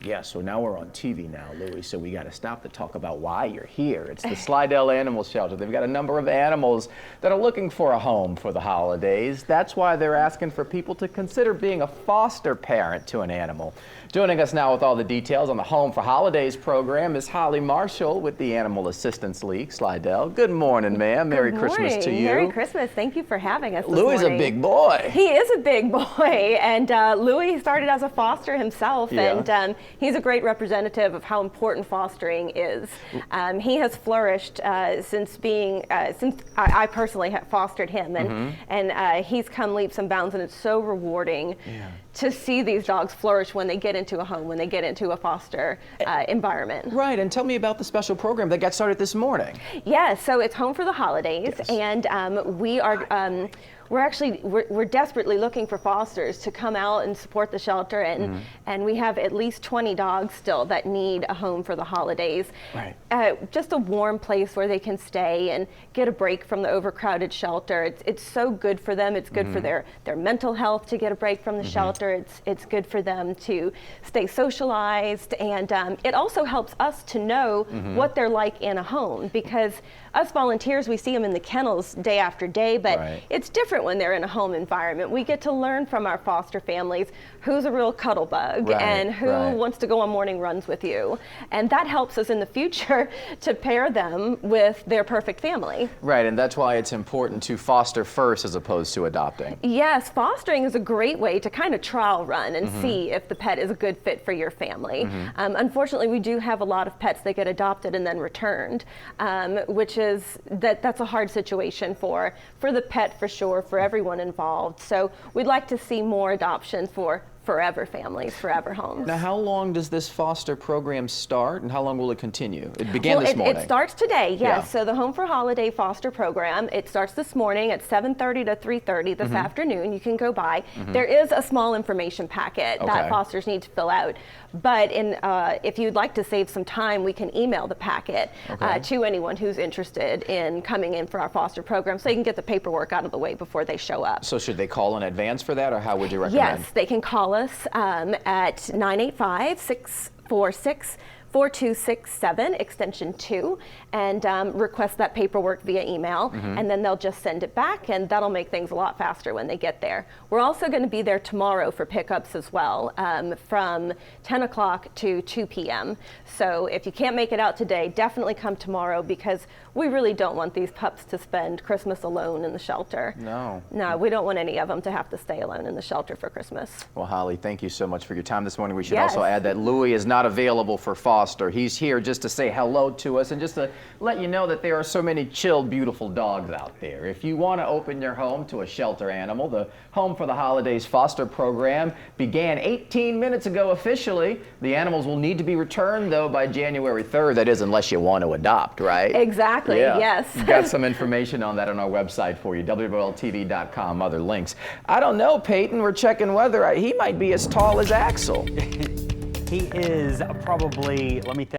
Yeah, so now we're on TV now, Louis, so we got to stop to talk about why you're here. It's the Slidell Animal Shelter. They've got a number of animals that are looking for a home for the holidays. That's why they're asking for people to consider being a foster parent to an animal. Joining us now with all the details on the Home for Holidays program is Holly Marshall with the Animal Assistance League, Slidell. Good morning, ma'am. Merry Christmas to you. Merry Christmas. Thank you for having us this Louis is a morning. big boy. He is a big boy, and Louis started as a foster himself, and he's a great representative of how important fostering is. He has flourished since I personally have fostered him, and he's come leaps and bounds, and it's so rewarding to see these dogs flourish when they get into a home, when they get into a foster environment. Right, and tell me about the special program that got started this morning. Yeah, so it's Home for the Holidays, and we're desperately looking for fosters to come out and support the shelter, and we have at least 20 dogs still that need a home for the holidays. Right. Just a warm place where they can stay and get a break from the overcrowded shelter. It's so good for them. It's good for their mental health to get a break from the shelter. It's good for them to stay socialized, and it also helps us to know what they're like in a home, because us volunteers, we see them in the kennels day after day, but it's different when they're in a home environment. We get to learn from our foster families who's a real cuddle bug and who wants to go on morning runs with you. And that helps us in the future to pair them with their perfect family. Right, and that's why it's important to foster first as opposed to adopting. Yes, fostering is a great way to kind of trial run and see if the pet is a good fit for your family. Unfortunately, we do have a lot of pets that get adopted and then returned, which is that's a hard situation for the pet for sure, for everyone involved. So we'd like to see more adoptions for forever families, forever homes. Now, how long does this foster program start, and how long will it continue? It began this morning. It starts today, yes. So the Home for Holiday foster program, it starts this morning at 7:30 to 3:30 this afternoon. You can go by. There is a small information packet that fosters need to fill out. But if you'd like to save some time, we can email the packet to anyone who's interested in coming in for our foster program, so you can get the paperwork out of the way before they show up. So should they call in advance for that, or how would you recommend? Yes, they can call us at 985-646-4267, extension 2, and request that paperwork via email, and then they'll just send it back, and that'll make things a lot faster when they get there. We're also going to be there tomorrow for pickups as well, from 10 o'clock to 2 p.m. So if you can't make it out today, definitely come tomorrow, because we really don't want these pups to spend Christmas alone in the shelter. No, we don't want any of them to have to stay alone in the shelter for Christmas. Well, Holly, thank you so much for your time this morning. We should also add that Louis is not available for foster. He's here just to say hello to us and just to let you know that there are so many chilled, beautiful dogs out there. If you want to open your home to a shelter animal, the Home for the Holidays foster program began 18 minutes ago officially. The animals will need to be returned, though, by January 3rd. That is, unless you want to adopt, right? Exactly, yes. We've got some information on that on our website for you, WWLTV.com, other links. I don't know, Peyton, we're checking weather. He might be as tall as Axel. He is probably, let me think.